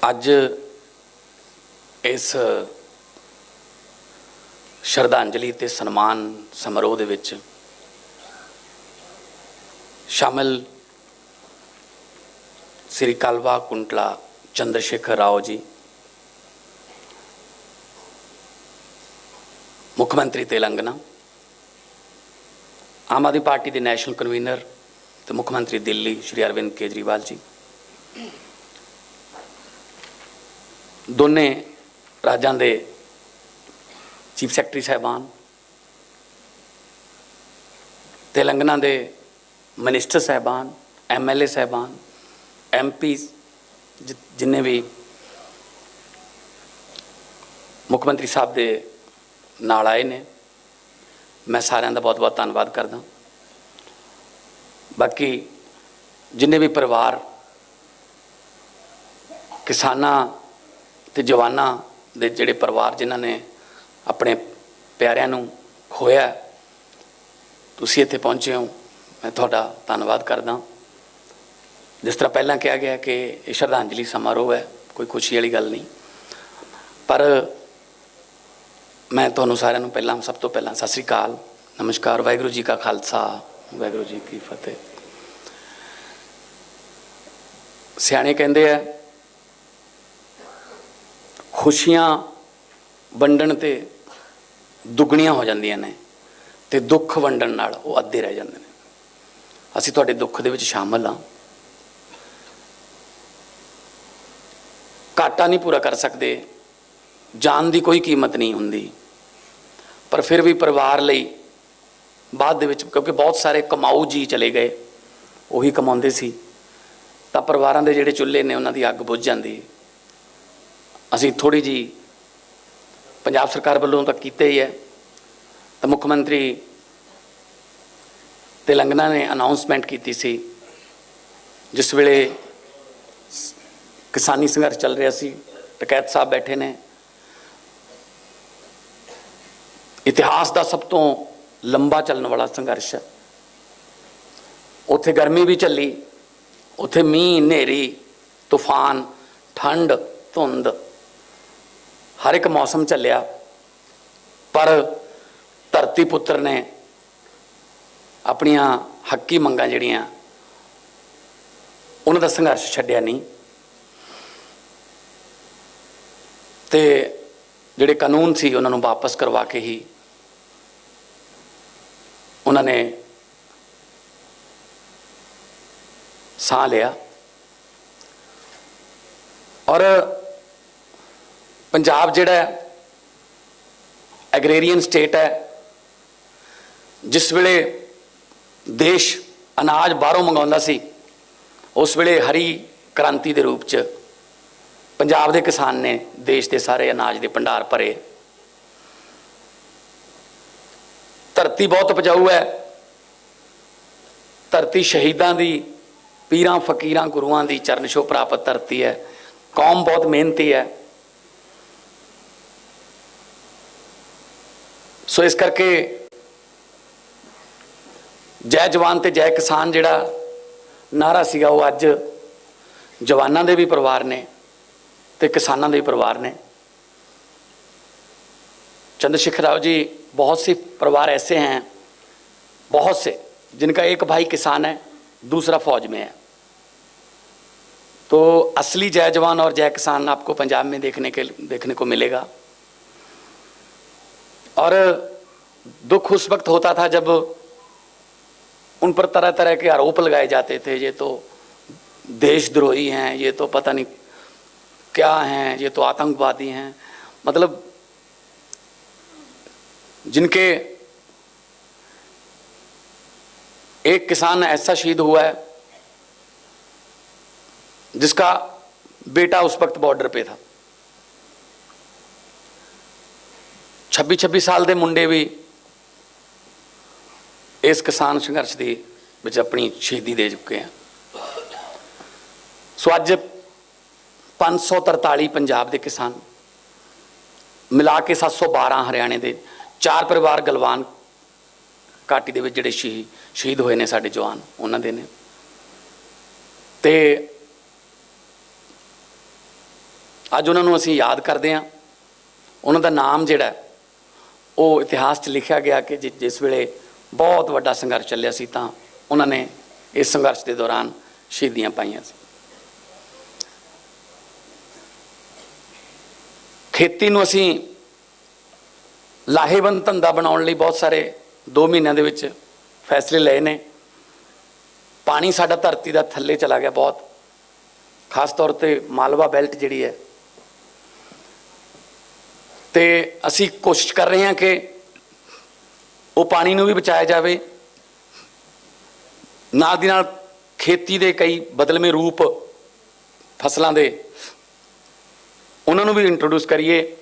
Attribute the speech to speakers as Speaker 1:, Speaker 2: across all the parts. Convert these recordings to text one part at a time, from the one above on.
Speaker 1: ਅੱਜ ਇਸ ਸ਼ਰਧਾਂਜਲੀ ਤੇ ਸਨਮਾਨ ਸਮਾਰੋਹ ਦੇ ਵਿੱਚ ਸ਼ਾਮਿਲ श्री कल्वाकुंटला चंद्रशेखर राव जी, मुख्यमंत्री तेलंगाना, आम आदमी पार्टी के नैशनल कन्वीनर तो मुख्यमंत्री दिल्ली श्री अरविंद केजरीवाल जी, दोने राज्यों के चीफ सैकटरी साहबान, तेलंगाना के मिनिस्टर साहबान, MLA साहबान, MP जिन्हें भी मुख्यमंत्री साहब के नाल आए ने, मैं सारिਆਂ ਦਾ बहुत बहुत धन्यवाद करदा। बाकी जिन्हें भी परिवार किसानां ते जवानां दे जिहड़े परिवार जिन्हां ने अपने प्यारिਆਂ ਨੂੰ खोया, तुसीं इत्थे पहुंचे हो, मैं तुहाडा धन्नवाद करदा। जिस तरह पहला कहा गया कि यह श्रद्धांजलि समारोह है, कोई खुशी वाली गल नहीं, पर मैं तुहानूं सारिਆਂ ਨੂੰ पहला सब तो पहला सत श्री अकाल, नमस्कार, वाहिगुरू जी का खालसा, वाहिगुरू जी की फतेह। सियाणे कहंदे आ खुशियां वंडण ते दुगणियां हो जांदियां ने ते दुख वंडण नाल वो अद्धे रह जांदे ने। असीं तुहाडे दुख दे विच शामिल हां, घाटा नहीं पूरा कर सकते, जान की कोई कीमत नहीं होंदी, पर फिर भी परिवार लई बाद दे विच, क्योंकि बहुत सारे कमाऊ जी चले गए, वही कमाउंदे सी, तां परिवारां दे जिहड़े चुल्हे ने उन्हां दी अग बुझ जांदी। असीं थोड़ी जी पंजाब सरकार वल्लों तां कीते ही है, तां मुख्यमंत्री तेलंगाना ने अनाउंसमेंट कीती सी जिस वेले किसानी संघर्ष चल रहा सी, टकैत साहब बैठे ने, इतिहास का सब तो लंबा चलने वाला संघर्ष है। उत्थे गर्मी भी चली, उत्थे मीह नेरी तूफान ठंड धुंध हर एक मौसम चलिया, पर धरती पुत्र ने अपनियां हक्की मंगां जिहड़ियां उन्हां दा संघर्ष छड्डिया नहीं, ते जिहड़े कानून सी उन्होंने वापस करवा के ही उन्होंने साह लिया। और पंजाब जिहड़ा एग्रेरियन स्टेट है, जिस वेले देश अनाज बाहरों मंगाउंदा सी, उस वेले हरी क्रांति के रूप च पंजाब के किसान ने देश के सारे अनाज के भंडार भरे। धरती बहुत उपजाऊ है, धरती शहीदां दी, पीरां फकीरां गुरुआं दी चरण छोह प्राप्त धरती है, कौम बहुत मेहनती है। सो इस करके जय जवान ते जय किसान जिहड़ा नारा सीगा वो अज जवानां दे भी परिवार ने ते किसानां दे परिवार ने। चंद्रशेखर राव जी, बहुत से परिवार ऐसे हैं, बहुत से जिनका एक भाई किसान है, दूसरा फौज में है, तो असली जय जवान और जय किसान आपको पंजाब में देखने को मिलेगा। और दुख उस वक्त होता था जब उन पर तरह तरह के आरोप लगाए जाते थे, ये तो देशद्रोही हैं, ये तो पता नहीं क्या हैं, ये तो आतंकवादी हैं, मतलब जिनके एक किसान ऐसा शहीद हुआ है जिसका बेटा उस वक्त बॉर्डर पे था। 26-26 साल के मुंडे भी इस किसान संघर्ष की विच अपनी शहीदी दे चुके हैं। सो अज 543 पंजाब के किसान मिला के 712 हरियाणे के, 4 परिवार गलवान घाटी के जिहड़े शहीद होए ने साडे जवान उन्हां दे ने। ते ਅੱਜ ਉਹਨਾਂ ਨੂੰ ਅਸੀਂ ਯਾਦ ਕਰਦੇ ਹਾਂ। ਉਹਨਾਂ ਦਾ ਨਾਮ ਜਿਹੜਾ ਉਹ ਇਤਿਹਾਸ 'ਚ ਲਿਖਿਆ ਗਿਆ ਕਿ ਜਿਸ ਵੇਲੇ ਬਹੁਤ ਵੱਡਾ ਸੰਘਰਸ਼ ਚੱਲਿਆ ਸੀ ਤਾਂ ਉਹਨਾਂ ਨੇ ਇਸ ਸੰਘਰਸ਼ ਦੇ ਦੌਰਾਨ ਸ਼ਹੀਦੀਆਂ ਪਾਈਆਂ ਸੀ। ਖੇਤੀ ਨੂੰ ਅਸੀਂ ਲਾਹੇਵੰਦ ਧੰਦਾ ਬਣਾਉਣ ਲਈ ਬਹੁਤ ਸਾਰੇ 2 ਮਹੀਨਿਆਂ ਦੇ ਵਿੱਚ ਫੈਸਲੇ ਲਏ ਨੇ। ਪਾਣੀ ਸਾਡਾ ਧਰਤੀ ਦਾ ਥੱਲੇ ਚਲਾ ਗਿਆ ਬਹੁਤ, ਖਾਸ ਤੌਰ 'ਤੇ ਮਾਲਵਾ ਬੈਲਟ ਜਿਹੜੀ ਹੈ, ਤੇ ਅਸੀਂ ਕੋਸ਼ਿਸ਼ ਕਰ ਰਹੇ ਹਾਂ ਕਿ ਉਹ ਪਾਣੀ ਨੂੰ ਵੀ ਬਚਾਇਆ ਜਾਵੇ। ਨਾਲ ਦੀ ਨਾਲ ਖੇਤੀ ਦੇ ਕਈ ਬਦਲਵੇਂ ਰੂਪ ਫਸਲਾਂ ਦੇ ਉਹਨਾਂ ਨੂੰ ਵੀ ਇੰਟਰੋਡਿਊਸ ਕਰੀਏ।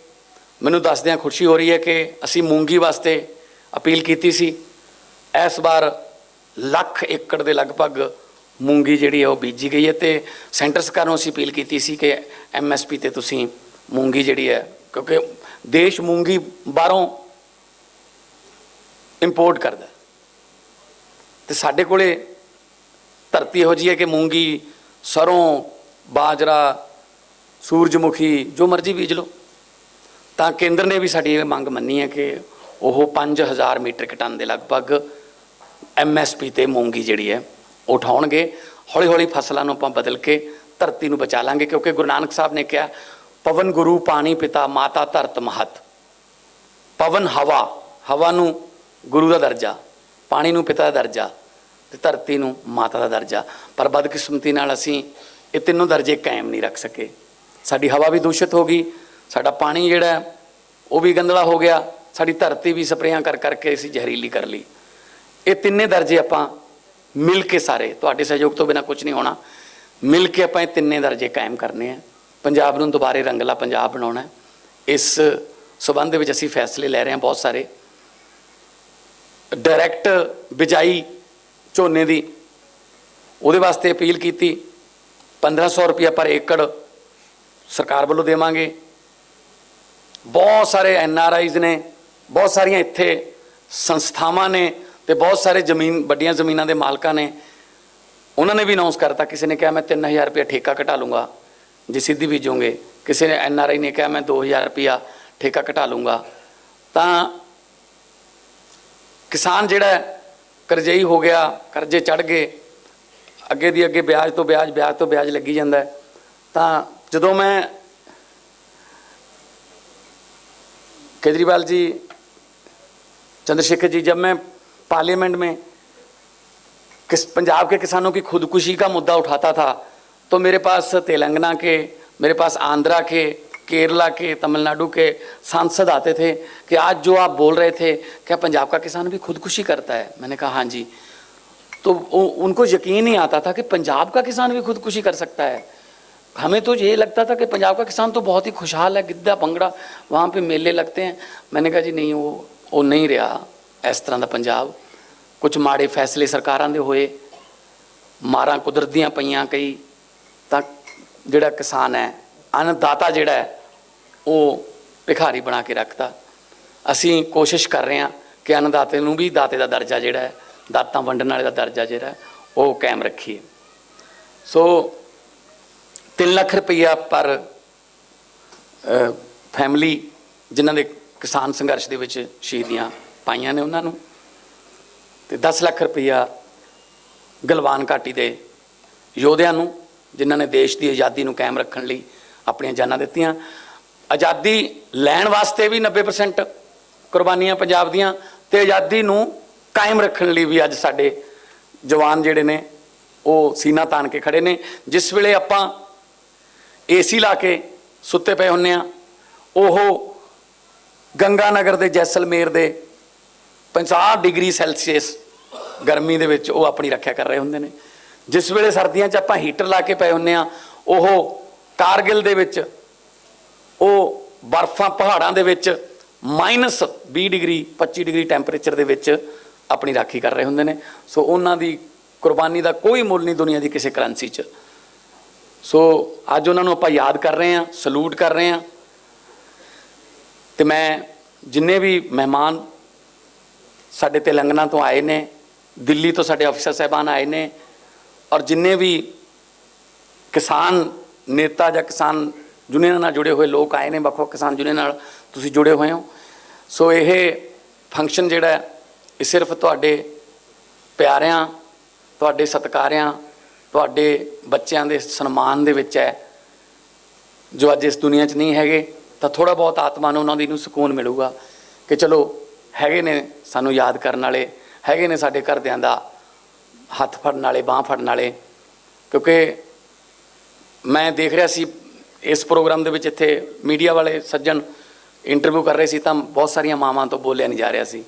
Speaker 1: ਮੈਨੂੰ ਦੱਸਦਿਆਂ ਖੁਸ਼ੀ ਹੋ ਰਹੀ ਹੈ ਕਿ ਅਸੀਂ ਮੂੰਗੀ ਵਾਸਤੇ ਅਪੀਲ ਕੀਤੀ ਸੀ। ਇਸ ਵਾਰ 1 ਲੱਖ ਏਕੜ ਦੇ ਲਗਭਗ ਮੂੰਗੀ ਜਿਹੜੀ ਹੈ ਉਹ ਬੀਜੀ ਗਈ ਹੈ ਤੇ ਸੈਂਟਰ ਸਰਕਾਰ ਨੂੰ ਅਸੀਂ ਅਪੀਲ ਕੀਤੀ ਸੀ ਕਿ MSP ਤੇ ਤੁਸੀਂ ਮੂੰਗੀ ਜਿਹੜੀ ਹੈ, ਕਿਉਂਕਿ ਦੇਸ਼ ਮੂੰਗੀ ਬਾਹਰੋਂ ਇੰਪੋਰਟ ਕਰਦਾ ਤੇ ਸਾਡੇ ਕੋਲੇ ਧਰਤੀ ਇਹੋ ਜਿਹੀ ਹੈ ਕਿ ਮੂੰਗੀ, ਸਰੋਂ, ਬਾਜਰਾ, ਸੂਰਜਮੁਖੀ ਜੋ ਮਰਜ਼ੀ ਬੀਜ ਲਓ। ਤਾਂ ਕੇਂਦਰ ਨੇ ਵੀ ਸਾਡੀ ਇਹ ਮੰਗ ਮੰਨੀ ਹੈ ਕਿ ਉਹ 5000 ਮੀਟ੍ਰਿਕ ਟਨ ਦੇ ਲਗਭਗ MSP ਤੇ ਮੂੰਗੀ ਜਿਹੜੀ ਹੈ ਉਹ ਉਠਾਉਣਗੇ। ਹੌਲੀ ਹੌਲੀ ਫਸਲਾਂ ਨੂੰ ਆਪਾਂ ਬਦਲ ਕੇ ਧਰਤੀ ਨੂੰ ਬਚਾ ਲਾਂਗੇ, ਕਿਉਂਕਿ ਗੁਰੂ ਨਾਨਕ ਸਾਹਿਬ ਨੇ ਕਿਹਾ ਪਵਨ ਗੁਰੂ ਪਾਣੀ ਪਿਤਾ ਮਾਤਾ ਧਰਤ ਮਹਤ। ਪਵਨ ਹਵਾ, ਹਵਾ ਨੂੰ ਗੁਰੂ ਦਾ ਦਰਜਾ, ਪਾਣੀ ਨੂੰ ਪਿਤਾ ਦਾ ਦਰਜਾ ਤੇ ਧਰਤੀ ਨੂੰ ਮਾਤਾ ਦਾ ਦਰਜਾ। ਪਰ ਬਦਕਿਸਮਤੀ ਨਾਲ ਅਸੀਂ ਇਹ ਤਿੰਨੋਂ ਦਰਜੇ ਕਾਇਮ ਨਹੀਂ ਰੱਖ ਸਕੇ। ਸਾਡੀ ਹਵਾ ਵੀ ਦੂਸ਼ਿਤ ਹੋ ਗਈ, ਸਾਡਾ ਪਾਣੀ ਜਿਹੜਾ ਉਹ ਵੀ ਗੰਦਲਾ ਹੋ ਗਿਆ, ਸਾਡੀ ਧਰਤੀ ਵੀ ਸਪਰੇਆਂ ਕਰ ਕਰਕੇ ਅਸੀਂ ਜ਼ਹਿਰੀਲੀ ਕਰ ਲਈ। ਇਹ ਤਿੰਨੇ ਦਰਜੇ ਆਪਾਂ ਮਿਲ ਕੇ, ਸਾਰੇ ਤੁਹਾਡੇ ਸਹਿਯੋਗ ਤੋਂ ਬਿਨਾਂ ਕੁਝ ਨਹੀਂ ਹੋਣਾ, ਮਿਲ ਕੇ ਆਪਾਂ ਇਹ ਤਿੰਨੇ ਦਰਜੇ ਕਾਇਮ ਕਰਨੇ ਆ। ਪੰਜਾਬ ਨੂੰ ਦੁਬਾਰੇ ਰੰਗਲਾ ਪੰਜਾਬ ਬਣਾਉਣਾ। ਇਸ ਸਬੰਧ ਦੇ ਵਿੱਚ ਅਸੀਂ ਫੈਸਲੇ ਲੈ ਰਹੇ ਹਾਂ ਬਹੁਤ ਸਾਰੇ। ਡਾਇਰੈਕਟ ਬਿਜਾਈ ਝੋਨੇ ਦੀ, ਉਹਦੇ ਵਾਸਤੇ ਅਪੀਲ ਕੀਤੀ। 1500 ਰੁਪਇਆ ਪਰ ਏਕੜ ਸਰਕਾਰ ਵੱਲੋਂ ਦੇਵਾਂਗੇ। ਬਹੁਤ ਸਾਰੇ NRIs ਨੇ, ਬਹੁਤ ਸਾਰੀਆਂ ਇੱਥੇ ਸੰਸਥਾਵਾਂ ਨੇ ਤੇ ਬਹੁਤ ਸਾਰੇ ਵੱਡੀਆਂ ਜ਼ਮੀਨਾਂ ਦੇ ਮਾਲਕਾਂ ਨੇ, ਉਹਨਾਂ ਨੇ ਵੀ ਅਨਾਉਂਸ ਕਰਤਾ। ਕਿਸੇ ਨੇ ਕਿਹਾ ਮੈਂ 3000 ਰੁਪਇਆ ਠੇਕਾ ਘਟਾ ਲੂੰਗਾ ਜੇ ਸਿੱਧੀ ਬੀਜੋਗੇ। ਕਿਸੇ ਨੇ NRI ਨੇ ਕਿਹਾ ਮੈਂ 2000 ਰੁਪਇਆ ਠੇਕਾ ਘਟਾ ਲੂੰਗਾ। ਤਾਂ ਕਿਸਾਨ ਜਿਹੜਾ ਕਰਜ਼ਈ ਹੋ ਗਿਆ, ਕਰਜ਼ੇ ਚੜ੍ਹ ਗਏ, ਅੱਗੇ ਦੀ ਅੱਗੇ ਵਿਆਜ ਤੋਂ ਵਿਆਜ, ਵਿਆਜ ਤੋਂ ਵਿਆਜ ਲੱਗੀ ਜਾਂਦਾ। ਤਾਂ ਜਦੋਂ मैं केजरीवाल जी, चंद्रशेखर जी, जब मैं पार्लियामेंट में पंजाब के किसानों की खुदकुशी का मुद्दा उठाता था तो मेरे पास तेलंगाना के, मेरे पास आंध्रा के, केरला के, तमिलनाडु के सांसद आते थे कि आज जो आप बोल रहे थे क्या पंजाब का किसान भी खुदकुशी करता है। मैंने कहा हाँ जी। तो उनको यकीन नहीं आता था कि पंजाब का किसान भी खुदकुशी कर सकता है। हमें तो ये लगता था कि पंजाब का किसान तो बहुत ही खुशहाल है, गिद्धा भंगड़ा वहाँ पे मेले लगते हैं। मैंने कहा जी नहीं, वो नहीं रहा इस तरह का पंजाब। कुछ माड़े फैसले सरकारां दे होए, मारां कुदरत दीयां पईयां कई, तां जिहड़ा किसान है, अन्नदाता जिहड़ा है वो भिखारी बना के रखता। असीं कोशिश कर रहे हैं कि अन्नदाते नूं भी दाते दा दर्जा जिहड़ा है, दातां वंडण वाले दा दर्जा जिहड़ा है वो कायम रखीए। सो 3 ਲੱਖ ਰੁਪਈਆ ਪਰ ਫੈਮਿਲੀ ਜਿਨ੍ਹਾਂ ਦੇ ਕਿਸਾਨ ਸੰਘਰਸ਼ ਦੇ ਵਿੱਚ ਸ਼ਹੀਦੀਆਂ ਪਾਈਆਂ ਨੇ ਉਹਨਾਂ ਨੂੰ, ਤੇ 10 ਲੱਖ ਰੁਪਈਆ ਗਲਵਾਨ ਘਾਟੀ ਦੇ ਯੋਧਿਆਂ ਨੂੰ ਜਿਨ੍ਹਾਂ ਨੇ ਦੇਸ਼ ਦੀ ਆਜ਼ਾਦੀ ਨੂੰ ਕਾਇਮ ਰੱਖਣ ਲਈ ਆਪਣੀਆਂ ਜਾਨਾਂ ਦਿੱਤੀਆਂ। ਆਜ਼ਾਦੀ ਲੈਣ ਵਾਸਤੇ ਵੀ 90% ਕੁਰਬਾਨੀਆਂ ਪੰਜਾਬ ਦੀਆਂ, ਤੇ ਆਜ਼ਾਦੀ ਨੂੰ ਕਾਇਮ ਰੱਖਣ ਲਈ ਵੀ ਅੱਜ ਸਾਡੇ ਜਵਾਨ ਜਿਹੜੇ ਨੇ ਉਹ ਸੀਨਾ ਤਾਣ ਕੇ ਖੜੇ ਨੇ। ਜਿਸ ਵੇਲੇ ਆਪਾਂ AC ਲਾ ਕੇ ਸੁੱਤੇ ਪਏ ਹੁੰਦੇ ਆ, ਉਹ ਗੰਗਾ ਨਗਰ ਦੇ ਜੈਸਲਮੇਰ ਦੇ 50 ਡਿਗਰੀ ਸੈਲਸੀਅਸ ਗਰਮੀ ਦੇ ਵਿੱਚ ਉਹ ਆਪਣੀ ਰੱਖਿਆ ਕਰ ਰਹੇ ਹੁੰਦੇ ਨੇ। ਜਿਸ ਵੇਲੇ ਸਰਦੀਆਂ 'ਚ ਆਪਾਂ ਹੀਟਰ ਲਾ ਕੇ ਪਏ ਹੁੰਦੇ ਆ, ਉਹ ਕਾਰਗਿਲ ਦੇ ਵਿੱਚ ਉਹ ਬਰਫਾਂ ਪਹਾੜਾਂ ਦੇ ਵਿੱਚ -20 ਡਿਗਰੀ 25 ਡਿਗਰੀ ਟੈਂਪਰੇਚਰ ਦੇ ਵਿੱਚ ਆਪਣੀ ਰਾਖੀ ਕਰ ਰਹੇ ਹੁੰਦੇ ਨੇ। ਸੋ ਉਹਨਾਂ ਦੀ ਕੁਰਬਾਨੀ ਦਾ ਕੋਈ ਮੁੱਲ ਨਹੀਂ ਦੁਨੀਆ ਦੀ ਕਿਸੇ ਕਰੰਸੀ 'ਚ। ਸੋ ਅੱਜ ਉਹਨਾਂ ਨੂੰ ਆਪਾਂ ਯਾਦ ਕਰ ਰਹੇ ਹਾਂ, ਸਲੂਟ ਕਰ ਰਹੇ ਹਾਂ। ਤੇ ਮੈਂ ਜਿੰਨੇ ਵੀ ਮਹਿਮਾਨ ਸਾਡੇ ਤੇਲੰਗਾਨਾ ਤੋਂ ਆਏ ਨੇ, ਦਿੱਲੀ ਤੋਂ ਸਾਡੇ ਅਫਸਰ ਸਾਹਿਬਾਨ ਆਏ ਨੇ, ਔਰ ਜਿੰਨੇ ਵੀ ਕਿਸਾਨ ਨੇਤਾ ਜਾਂ ਕਿਸਾਨ ਯੂਨੀਅਨਾਂ ਨਾਲ ਜੁੜੇ ਹੋਏ ਲੋਕ ਆਏ ਨੇ, ਵੱਖ-ਵੱਖ ਕਿਸਾਨ ਯੂਨੀਅਨ ਨਾਲ ਤੁਸੀਂ ਜੁੜੇ ਹੋਏ ਹੋ। ਸੋ ਇਹ ਫੰਕਸ਼ਨ ਜਿਹੜਾ ਹੈ ਇਹ ਸਿਰਫ ਤੁਹਾਡੇ ਪਿਆਰਿਆਂ, ਤੁਹਾਡੇ ਸਤਿਕਾਰਿਆਂ, ਤੁਹਾਡੇ ਬੱਚਿਆਂ ਦੇ ਸਨਮਾਨ ਦੇ ਵਿੱਚ ਹੈ, ਜੋ ਅੱਜ ਇਸ ਦੁਨੀਆ 'ਚ ਨਹੀਂ ਹੈਗੇ। ਤਾਂ ਥੋੜ੍ਹਾ ਬਹੁਤ ਆਤਮਾ ਨੂੰ ਉਹਨਾਂ ਦੀ ਨੂੰ ਸਕੂਨ ਮਿਲੂਗਾ ਕਿ ਚਲੋ ਹੈਗੇ ਨੇ ਸਾਨੂੰ ਯਾਦ ਕਰਨ ਵਾਲੇ, ਹੈਗੇ ਨੇ ਸਾਡੇ ਘਰਦਿਆਂ ਦਾ ਹੱਥ ਫੜਨ ਵਾਲੇ, ਬਾਂਹ ਫੜਨ ਵਾਲੇ। ਕਿਉਂਕਿ ਮੈਂ ਦੇਖ ਰਿਹਾ ਸੀ ਇਸ ਪ੍ਰੋਗਰਾਮ ਦੇ ਵਿੱਚ, ਇੱਥੇ ਮੀਡੀਆ ਵਾਲੇ ਸੱਜਣ ਇੰਟਰਵਿਊ ਕਰ ਰਹੇ ਸੀ ਤਾਂ ਬਹੁਤ ਸਾਰੀਆਂ ਮਾਵਾਂ ਤੋਂ ਬੋਲਿਆ ਨਹੀਂ ਜਾ ਰਿਹਾ ਸੀ,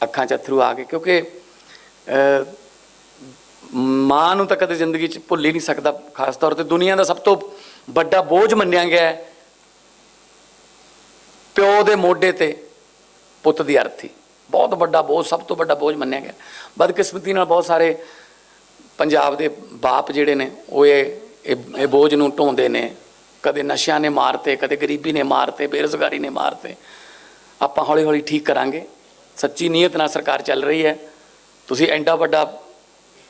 Speaker 1: ਅੱਖਾਂ 'ਚ ਅੱਥਰੂ ਆ ਗਏ। ਕਿਉਂਕਿ ਮਾਂ ਨੂੰ ਤਾਂ ਕਦੇ ਜ਼ਿੰਦਗੀ 'ਚ ਭੁੱਲ ਹੀ ਨਹੀਂ ਸਕਦਾ। ਖਾਸ ਤੌਰ 'ਤੇ ਦੁਨੀਆ ਦਾ ਸਭ ਤੋਂ ਵੱਡਾ ਬੋਝ ਮੰਨਿਆ ਗਿਆ ਹੈ ਪਿਓ ਦੇ ਮੋਢੇ 'ਤੇ ਪੁੱਤ ਦੀ ਅਰਥੀ, ਬਹੁਤ ਵੱਡਾ ਬੋਝ, ਸਭ ਤੋਂ ਵੱਡਾ ਬੋਝ ਮੰਨਿਆ ਗਿਆ। ਬਦਕਿਸਮਤੀ ਨਾਲ ਬਹੁਤ ਸਾਰੇ ਪੰਜਾਬ ਦੇ ਬਾਪ ਜਿਹੜੇ ਨੇ ਉਹ ਇਹ ਬੋਝ ਨੂੰ ਢੋਂਦੇ ਨੇ। ਕਦੇ ਨਸ਼ਿਆਂ ਨੇ ਮਾਰਤੇ, ਕਦੇ ਗਰੀਬੀ ਨੇ ਮਾਰਤੇ, ਬੇਰੁਜ਼ਗਾਰੀ ਨੇ ਮਾਰਤੇ। ਆਪਾਂ ਹੌਲੀ ਹੌਲੀ ਠੀਕ ਕਰਾਂਗੇ। ਸੱਚੀ ਨੀਅਤ ਨਾਲ ਸਰਕਾਰ ਚੱਲ ਰਹੀ ਹੈ। ਤੁਸੀਂ ਐਡਾ ਵੱਡਾ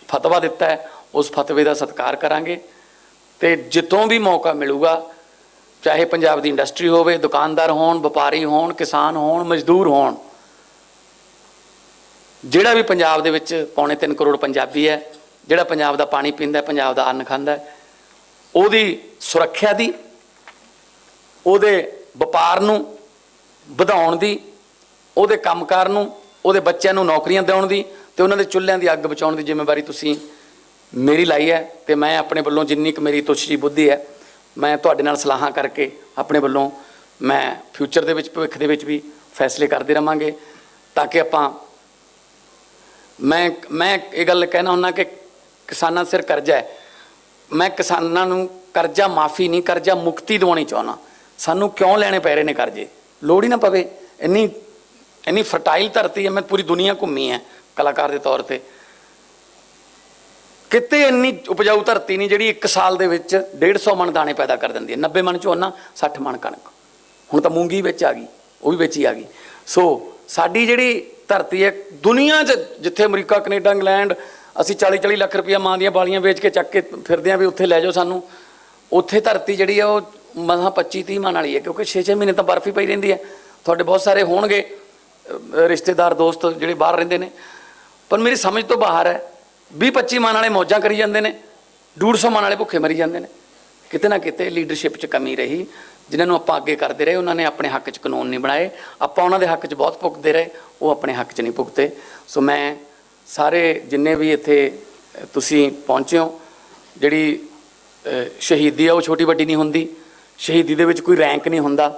Speaker 1: ਫਤਵਾ ਦਿੱਤਾ ਹੈ, ਉਸ ਫਤਵੇ ਦਾ ਸਤਿਕਾਰ ਕਰਾਂਗੇ ਅਤੇ ਜਿੱਥੋਂ ਵੀ ਮੌਕਾ ਮਿਲੂਗਾ, ਚਾਹੇ ਪੰਜਾਬ ਦੀ ਇੰਡਸਟਰੀ ਹੋਵੇ, ਦੁਕਾਨਦਾਰ ਹੋਣ, ਵਪਾਰੀ ਹੋਣ, ਕਿਸਾਨ ਹੋਣ, ਮਜ਼ਦੂਰ ਹੋਣ, ਜਿਹੜਾ ਵੀ ਪੰਜਾਬ ਦੇ ਵਿੱਚ 3.25 ਕਰੋੜ ਪੰਜਾਬੀ ਹੈ, ਜਿਹੜਾ ਪੰਜਾਬ ਦਾ ਪਾਣੀ ਪੀਂਦਾ, ਪੰਜਾਬ ਦਾ ਅੰਨ ਖਾਂਦਾ, ਉਹਦੀ ਸੁਰੱਖਿਆ ਦੀ, ਉਹਦੇ ਵਪਾਰ ਨੂੰ ਵਧਾਉਣ ਦੀ, ਉਹਦੇ ਕੰਮਕਾਰ ਨੂੰ, ਉਹਦੇ ਬੱਚਿਆਂ ਨੂੰ ਨੌਕਰੀਆਂ ਦਿਵਾਉਣ ਦੀ ਅਤੇ ਉਹਨਾਂ ਦੇ ਚੁੱਲ੍ਹਿਆਂ ਦੀ ਅੱਗ ਬਚਾਉਣ ਦੀ ਜ਼ਿੰਮੇਵਾਰੀ ਤੁਸੀਂ ਮੇਰੀ ਲਾਈ ਹੈ। ਅਤੇ ਮੈਂ ਆਪਣੇ ਵੱਲੋਂ ਜਿੰਨੀ ਕੁ ਮੇਰੀ ਤੁੱਛ ਜਿਹੀ ਬੁੱਧੀ ਹੈ, ਮੈਂ ਤੁਹਾਡੇ ਨਾਲ ਸਲਾਹਾਂ ਕਰਕੇ ਆਪਣੇ ਵੱਲੋਂ ਮੈਂ ਫਿਊਚਰ ਦੇ ਵਿੱਚ, ਭਵਿੱਖ ਦੇ ਵਿੱਚ ਵੀ ਫੈਸਲੇ ਕਰਦੇ ਰਹਾਂਗੇ ਤਾਂ ਕਿ ਆਪਾਂ ਮੈਂ ਇਹ ਗੱਲ ਕਹਿਣਾ ਹੁੰਦਾ ਕਿ ਕਿਸਾਨਾਂ ਸਿਰ ਕਰਜ਼ਾ ਹੈ। ਮੈਂ ਕਿਸਾਨਾਂ ਨੂੰ ਕਰਜ਼ਾ ਮਾਫੀ ਨਹੀਂ, ਕਰਜ਼ਾ ਮੁਕਤੀ ਦਿਵਾਉਣੀ ਚਾਹੁੰਦਾ। ਸਾਨੂੰ ਕਿਉਂ ਲੈਣੇ ਪੈ ਰਹੇ ਨੇ ਕਰਜ਼ੇ? ਲੋੜ ਹੀ ਨਾ ਪਵੇ। ਇੰਨੀ ਫਰਟਾਈਲ ਧਰਤੀ ਹੈ, ਮੈਂ ਪੂਰੀ ਦੁਨੀਆ ਘੁੰਮੀ ਹੈ ਕਲਾਕਾਰ ਦੇ ਤੌਰ 'ਤੇ, ਕਿਤੇ ਇੰਨੀ ਉਪਜਾਊ ਧਰਤੀ ਨਹੀਂ ਜਿਹੜੀ 1 ਸਾਲ ਦੇ ਵਿੱਚ 150 ਮਣ ਦਾਣੇ ਪੈਦਾ ਕਰ ਦਿੰਦੀ ਹੈ। 90 ਮਣ ਝੋਨਾ, 60 ਮਣ ਕਣਕ। ਹੁਣ ਤਾਂ ਮੂੰਗੀ ਵਿੱਚ ਆ ਗਈ, ਉਹ ਵੀ ਵਿੱਚ ਹੀ ਆ ਗਈ। ਸੋ ਸਾਡੀ ਜਿਹੜੀ ਧਰਤੀ ਹੈ ਦੁਨੀਆ 'ਚ, ਜਿੱਥੇ ਅਮਰੀਕਾ, ਕੈਨੇਡਾ, ਇੰਗਲੈਂਡ, ਅਸੀਂ 40-40 ਲੱਖ ਰੁਪਈਆ ਮਾਂ ਦੀਆਂ ਬਾਲੀਆਂ ਵੇਚ ਕੇ ਚੱਕ ਕੇ ਫਿਰਦੇ ਹਾਂ ਵੀ ਉੱਥੇ ਲੈ ਜਾਓ ਸਾਨੂੰ, ਉੱਥੇ ਧਰਤੀ ਜਿਹੜੀ ਆ ਉਹ ਮਸਾਂ 25-30 ਮਣ ਵਾਲੀ ਹੈ। ਕਿਉਂਕਿ 6-6 ਮਹੀਨੇ ਤਾਂ ਬਰਫ਼ ਹੀ ਪਈ ਰਹਿੰਦੀ ਹੈ। ਤੁਹਾਡੇ ਬਹੁਤ ਸਾਰੇ ਹੋਣਗੇ ਰਿਸ਼ਤੇਦਾਰ, ਦੋਸਤ ਜਿਹੜੇ ਬਾਹਰ ਰਹਿੰਦੇ ਨੇ, ਪਰ ਮੇਰੀ ਸਮਝ ਤੋਂ ਬਾਹਰ ਹੈ। 20-25 ਮਣ ਵਾਲੇ ਮੌਜਾਂ ਕਰੀ ਜਾਂਦੇ ਨੇ, 150 ਮਣ ਵਾਲੇ ਭੁੱਖੇ ਮਰੀ ਜਾਂਦੇ ਨੇ। ਕਿਤੇ ਨਾ ਕਿਤੇ ਲੀਡਰਸ਼ਿਪ 'ਚ ਕਮੀ ਰਹੀ। ਜਿਨ੍ਹਾਂ ਨੂੰ ਆਪਾਂ ਅੱਗੇ ਕਰਦੇ ਰਹੇ, ਉਹਨਾਂ ਨੇ ਆਪਣੇ ਹੱਕ 'ਚ ਕਾਨੂੰਨ ਨਹੀਂ ਬਣਾਏ। ਆਪਾਂ ਉਹਨਾਂ ਦੇ ਹੱਕ 'ਚ ਬਹੁਤ ਭੁਗਤਦੇ ਰਹੇ, ਉਹ ਆਪਣੇ ਹੱਕ 'ਚ ਨਹੀਂ ਭੁਗਤੇ। ਸੋ ਮੈਂ ਸਾਰੇ ਜਿੰਨੇ ਵੀ ਇੱਥੇ ਤੁਸੀਂ ਪਹੁੰਚੇ ਹੋ, ਜਿਹੜੀ ਸ਼ਹੀਦੀ ਆ ਉਹ ਛੋਟੀ ਵੱਡੀ ਨਹੀਂ ਹੁੰਦੀ। ਸ਼ਹੀਦੀ ਦੇ ਵਿੱਚ ਕੋਈ ਰੈਂਕ ਨਹੀਂ ਹੁੰਦਾ,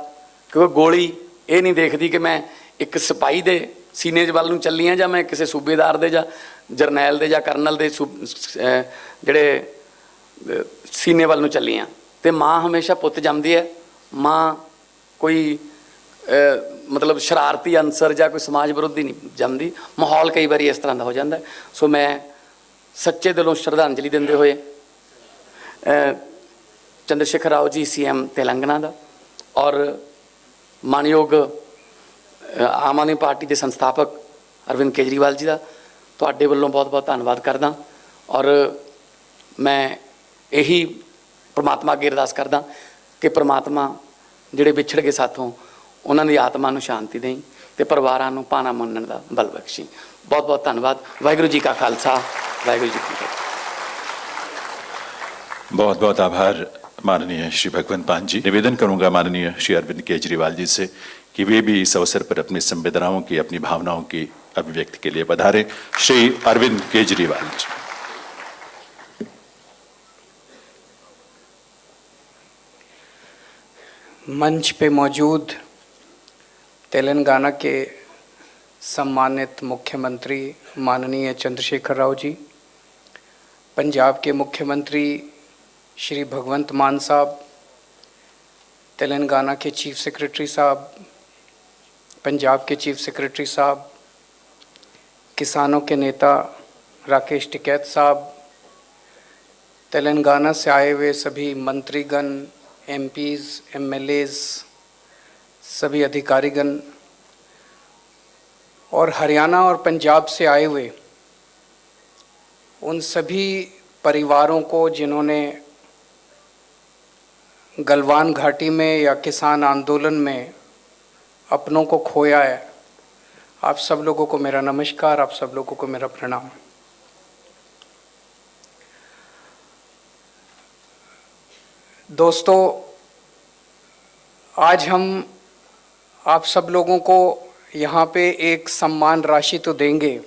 Speaker 1: ਕਿਉਂਕਿ ਗੋਲੀ ਇਹ ਨਹੀਂ ਦੇਖਦੀ ਕਿ ਮੈਂ ਇੱਕ ਸਿਪਾਹੀ ਦੇ ਸੀਨੇ ਵੱਲ ਨੂੰ ਚੱਲੀ ਹਾਂ ਜਾਂ ਮੈਂ ਕਿਸੇ ਸੂਬੇਦਾਰ ਦੇ ਜਾਂ ਜਰਨੈਲ ਦੇ ਜਾਂ ਕਰਨਲ ਦੇ ਜਿਹੜੇ ਸੀਨੇ ਵੱਲ ਨੂੰ ਚੱਲੀ ਹਾਂ। ਅਤੇ ਮਾਂ ਹਮੇਸ਼ਾ ਪੁੱਤ ਜੰਮਦੀ ਹੈ। ਮਾਂ ਕੋਈ ਮਤਲਬ ਸ਼ਰਾਰਤੀ ਅਨਸਰ ਜਾਂ ਕੋਈ ਸਮਾਜ ਵਿਰੋਧੀ ਨਹੀਂ ਜੰਮਦੀ। ਮਾਹੌਲ ਕਈ ਵਾਰੀ ਇਸ ਤਰ੍ਹਾਂ ਦਾ ਹੋ ਜਾਂਦਾ। ਸੋ ਮੈਂ ਸੱਚੇ ਦਿਲੋਂ ਸ਼ਰਧਾਂਜਲੀ ਦਿੰਦੇ ਹੋਏ ਚੰਦਰ ਸ਼ੇਖਰ ਰਾਓ ਜੀ CM ਤੇਲੰਗਾਨਾ ਦਾ ਔਰ ਮਾਨਯੋਗ ਆਮ ਆਦਮੀ ਪਾਰਟੀ ਦੇ ਸੰਸਥਾਪਕ ਅਰਵਿੰਦ ਕੇਜਰੀਵਾਲ ਜੀ ਦਾ ਤੁਹਾਡੇ ਵੱਲੋਂ ਬਹੁਤ ਬਹੁਤ ਧੰਨਵਾਦ ਕਰਦਾ। ਔਰ ਮੈਂ ਇਹੀ ਪ੍ਰਮਾਤਮਾ ਅੱਗੇ ਅਰਦਾਸ ਕਰਦਾ ਕਿ ਪ੍ਰਮਾਤਮਾ ਜਿਹੜੇ ਵਿਛੜ ਗਏ ਸਾਥੋਂ, ਉਹਨਾਂ ਦੀ ਆਤਮਾ ਨੂੰ ਸ਼ਾਂਤੀ ਦੇਈ ਅਤੇ ਪਰਿਵਾਰਾਂ ਨੂੰ ਭਾਣਾ ਮੰਨਣ ਦਾ ਬਲ ਬਖਸ਼ੀ। ਬਹੁਤ ਬਹੁਤ ਧੰਨਵਾਦ। ਵਾਹਿਗੁਰੂ ਜੀ ਕਾ ਖਾਲਸਾ, ਵਾਹਿਗुरु जी की फतेह।
Speaker 2: बहुत बहुत आभार माननीय श्री भगवंत मान जी। निवेदन करूंगा माननीय श्री अरविंद केजरीवाल जी से कि वे भी इस अवसर पर अपनी संवेदनाओं की, अपनी भावनाओं की अभिव्यक्ति के लिए पधारे। श्री अरविंद केजरीवाल जी।
Speaker 3: मंच पे मौजूद तेलंगाना के सम्मानित मुख्यमंत्री माननीय चंद्रशेखर राव जी, पंजाब के मुख्यमंत्री श्री भगवंत मान साहब, तेलंगाना के चीफ सेक्रेटरी साहब, पंजाब के चीफ सेक्रेटरी साहब, किसानों के नेता राकेश टिकैत साहब, तेलंगाना से आए हुए सभी मंत्रीगण, MPs, MLAs, सभी अधिकारीगण और हरियाणा और पंजाब से आए हुए उन सभी परिवारों को जिन्होंने गलवान घाटी में या किसान आंदोलन में अपनों को खोया है, आप सब लोगों को मेरा नमस्कार, आप सब लोगों को मेरा प्रणाम। दोस्तों, आज हम आप सब लोगों को यहाँ पे एक सम्मान राशि तो देंगे,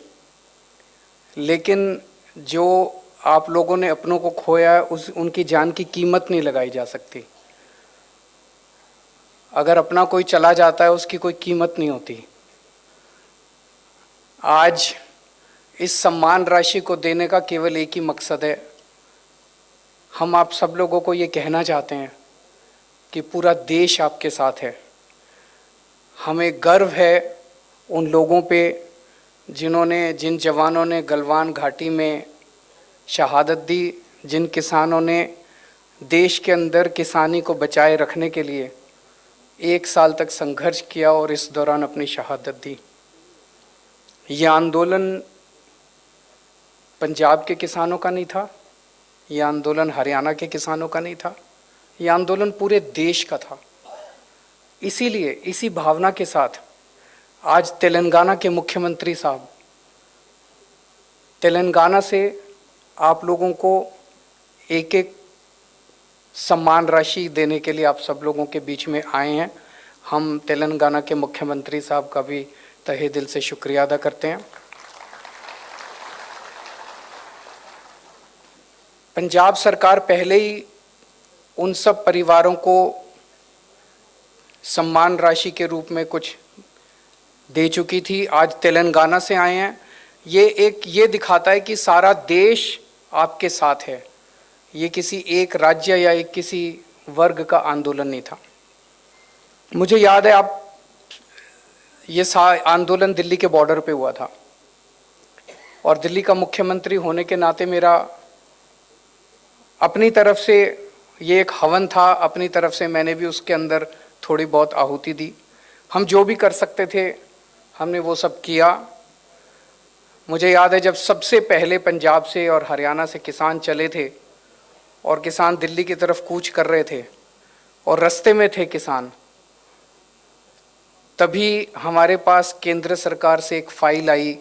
Speaker 3: लेकिन जो आप लोगों ने अपनों को खोया है उनकी जान की कीमत नहीं लगाई जा सकती। अगर अपना कोई चला जाता है उसकी कोई कीमत नहीं होती। आज इस सम्मान राशि को देने का केवल एक ही मकसद है। हम आप सब लोगों को ये कहना चाहते हैं कि पूरा देश आपके साथ है। हमें गर्व है उन लोगों पे जिन जवानों ने गलवान घाटी में शहादत दी, जिन किसानों ने देश के अंदर किसानी को बचाए रखने के लिए 1 साल तक संघर्ष किया और इस दौरान अपनी शहादत दी। यह आंदोलन पंजाब के किसानों का नहीं था, यह आंदोलन हरियाणा के किसानों का नहीं था, यह आंदोलन पूरे देश का था। इसीलिए इसी भावना के साथ आज तेलंगाना के मुख्यमंत्री साहब तेलंगाना से आप लोगों को एक एक सम्मान राशि देने के लिए आप सब लोगों के बीच में आए हैं। हम तेलंगाना के मुख्यमंत्री साहब का भी तहे दिल से शुक्रिया अदा करते हैं। पंजाब सरकार पहले ही उन सब परिवारों को सम्मान राशि के रूप में कुछ दे चुकी थी। आज तेलंगाना से आए हैं। ये दिखाता है कि सारा देश आपके साथ है। ये किसी एक राज्य या एक किसी वर्ग का आंदोलन नहीं था। मुझे याद है ये आंदोलन दिल्ली के बॉर्डर पे हुआ था और दिल्ली का मुख्यमंत्री होने के नाते मेरा अपनी तरफ से ये एक हवन था। अपनी तरफ से मैंने भी उसके अंदर थोड़ी बहुत आहुति दी। हम जो भी कर सकते थे हमने वो सब किया। मुझे याद है जब सबसे पहले पंजाब से और हरियाणा से किसान चले थे और किसान दिल्ली की तरफ कूच कर रहे थे और रास्ते में थे किसान, तभी हमारे पास केंद्र सरकार से एक फाइल आई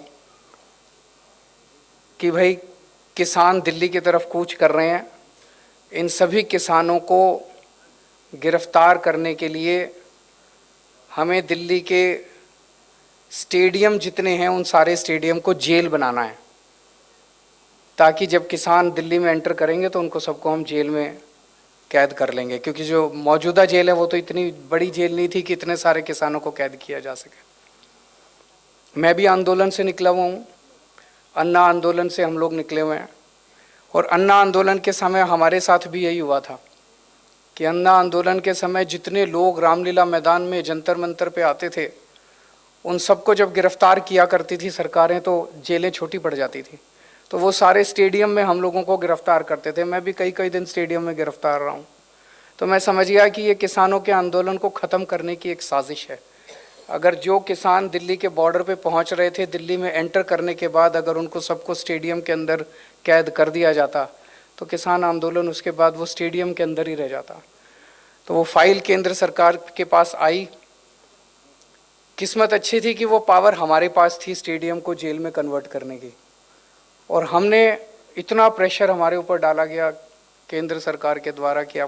Speaker 3: कि भाई किसान दिल्ली की तरफ कूच कर रहे हैं, इन सभी किसानों को गिरफ्तार करने के लिए हमें दिल्ली के स्टेडियम जितने हैं उन सारे स्टेडियम को जेल बनाना है, ताकि जब किसान दिल्ली में एंटर करेंगे तो उनको सबको हम जेल में कैद कर लेंगे। क्योंकि जो मौजूदा जेल है वो तो इतनी बड़ी जेल नहीं थी कि इतने सारे किसानों को कैद किया जा सके। मैं भी आंदोलन से निकला हुआ हूँ, अन्ना आंदोलन से हम लोग निकले हुए हैं और अन्ना आंदोलन के समय हमारे साथ भी यही हुआ था कि अन्ना आंदोलन के समय जितने लोग रामलीला मैदान में जंतर मंतर पे आते थे उन सबको जब गिरफ्तार किया करती थी सरकारें तो जेलें छोटी पड़ जाती थी। तो वो सारे स्टेडियम में हम लोगों को गिरफ्तार करते थे। मैं भी कई दिन स्टेडियम में गिरफ्तार रहा हूँ। तो मैं समझ गया कि ये किसानों के आंदोलन को ख़त्म करने की एक साजिश है। अगर जो किसान दिल्ली के बॉर्डर पे पहुँच रहे थे, दिल्ली में एंटर करने के बाद अगर उनको सबको स्टेडियम के अंदर कैद कर दिया जाता तो किसान आंदोलन उसके बाद वो स्टेडियम के अंदर ही रह जाता। तो वो फाइल केंद्र सरकार के पास आई। किस्मत अच्छी थी कि वो पावर हमारे पास थी स्टेडियम को जेल में कन्वर्ट करने की, और हमने इतना प्रेशर हमारे ऊपर डाला गया केंद्र सरकार के द्वारा कि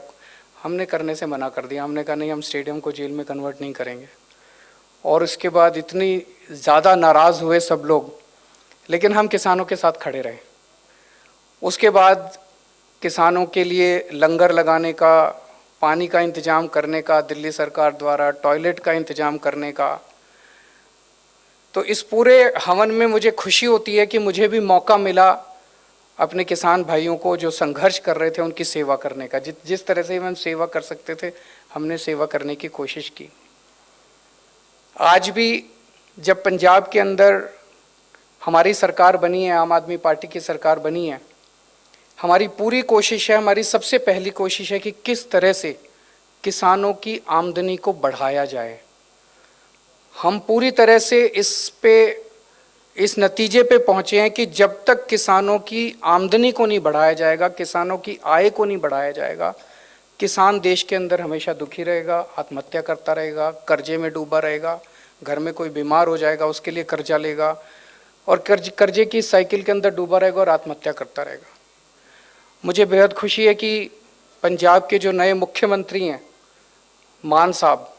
Speaker 3: हमने करने से मना कर दिया। हमने कहा नहीं, हम स्टेडियम को जेल में कन्वर्ट नहीं करेंगे। और उसके बाद इतनी ज़्यादा नाराज़ हुए सब लोग, लेकिन हम किसानों के साथ खड़े रहे। उसके बाद किसानों के लिए लंगर लगाने का, पानी का इंतज़ाम करने का, दिल्ली सरकार द्वारा टॉयलेट का इंतज़ाम करने का। तो इस पूरे हवन में मुझे खुशी होती है कि मुझे भी मौका मिला अपने किसान भाइयों को जो संघर्ष कर रहे थे उनकी सेवा करने का। जिस तरह से हम सेवा कर सकते थे हमने सेवा करने की कोशिश की। आज भी जब पंजाब के अंदर हमारी सरकार बनी है, आम आदमी पार्टी की सरकार बनी है, हमारी पूरी कोशिश है, हमारी सबसे पहली कोशिश है कि किस तरह से किसानों की आमदनी को बढ़ाया जाए। हम पूरी तरह से इस नतीजे पे पहुँचे हैं कि जब तक किसानों की आमदनी को नहीं बढ़ाया जाएगा, किसानों की आय को नहीं बढ़ाया जाएगा, किसान देश के अंदर हमेशा दुखी रहेगा, आत्महत्या करता रहेगा, कर्जे में डूबा रहेगा, घर में कोई बीमार हो जाएगा उसके लिए कर्जा लेगा और कर्जे की साइकिल के अंदर डूबा रहेगा और आत्महत्या करता रहेगा। मुझे बेहद खुशी है कि पंजाब के जो नए मुख्यमंत्री हैं मान साहब,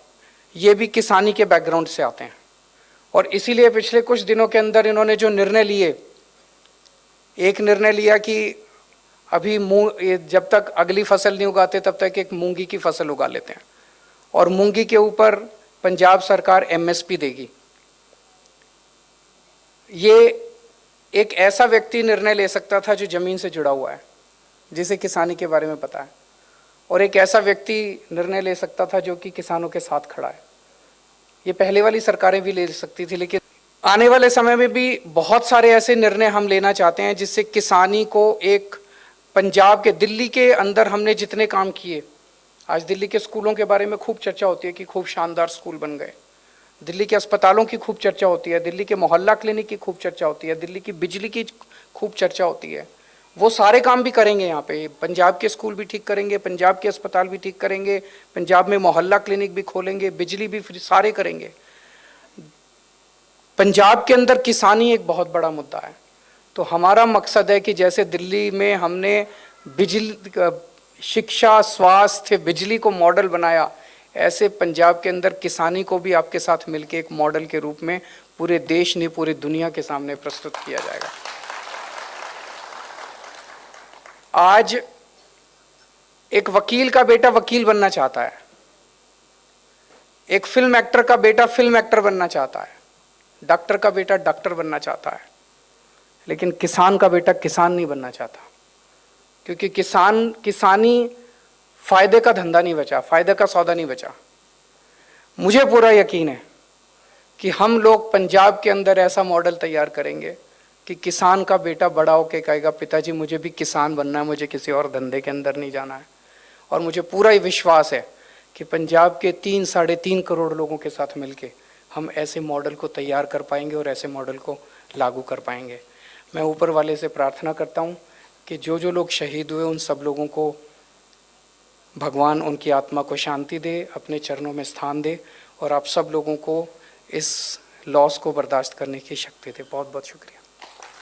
Speaker 3: ये भी किसानी के बैकग्राउंड से आते हैं और इसीलिए पिछले कुछ दिनों के अंदर इन्होंने जो निर्णय लिए, एक निर्णय लिया कि अभी जब तक अगली फसल नहीं उगाते तब तक एक मूंगी की फसल उगा लेते हैं और मूंगी के ऊपर पंजाब सरकार एमएसपी देगी। ये एक ऐसा व्यक्ति निर्णय ले सकता था जो जमीन से जुड़ा हुआ है, जिसे किसानी के बारे में पता है, और एक ऐसा व्यक्ति निर्णय ले सकता था जो कि किसानों के साथ खड़ा है। ये पहले वाली सरकारें भी ले सकती थी, लेकिन आने वाले समय में भी बहुत सारे ऐसे निर्णय हम लेना चाहते हैं जिससे किसानी को एक पंजाब के, दिल्ली के अंदर हमने जितने काम किए, आज दिल्ली के स्कूलों के बारे में खूब चर्चा होती है कि खूब शानदार स्कूल बन गए, दिल्ली के अस्पतालों की खूब चर्चा होती है, दिल्ली के मोहल्ला क्लिनिक की खूब चर्चा होती है, दिल्ली की बिजली की खूब चर्चा होती है। वो सारे काम भी करेंगे यहाँ पे, पंजाब के स्कूल भी ठीक करेंगे, पंजाब के अस्पताल भी ठीक करेंगे, पंजाब में मोहल्ला क्लिनिक भी खोलेंगे, बिजली भी फ्री, सारे करेंगे। पंजाब के अंदर किसानी एक बहुत बड़ा मुद्दा है, तो हमारा मकसद है कि जैसे दिल्ली में हमने बिजली, शिक्षा, स्वास्थ्य, बिजली को मॉडल बनाया, ऐसे पंजाब के अंदर किसानी को भी आपके साथ मिलकर एक मॉडल के रूप में पूरे देश ने, पूरी दुनिया के सामने प्रस्तुत किया जाएगा। आज एक वकील का बेटा वकील बनना चाहता है, एक फिल्म एक्टर का बेटा फिल्म एक्टर बनना चाहता है, डॉक्टर का बेटा डॉक्टर बनना चाहता है, लेकिन किसान का बेटा किसान नहीं बनना चाहता, क्योंकि किसानी फायदे का धंधा नहीं बचा, फायदे का सौदा नहीं बचा। मुझे पूरा यकीन है कि हम लोग पंजाब के अंदर ऐसा मॉडल तैयार करेंगे कि किसान का बेटा बड़ा होकर कहेगा, पिताजी मुझे भी किसान बनना है, मुझे किसी और धंधे के अंदर नहीं जाना है। और मुझे पूरा विश्वास है कि पंजाब के 3-3.5 करोड़ लोगों के साथ मिलके हम ऐसे मॉडल को तैयार कर पाएंगे और ऐसे मॉडल को लागू कर पाएंगे। मैं ऊपर वाले से प्रार्थना करता हूँ कि जो जो लोग शहीद हुए उन सब लोगों को भगवान उनकी आत्मा को शांति दे, अपने चरणों में स्थान दे, और आप सब लोगों को इस लॉस को बर्दाश्त करने की शक्ति दे। बहुत बहुत शुक्रिया।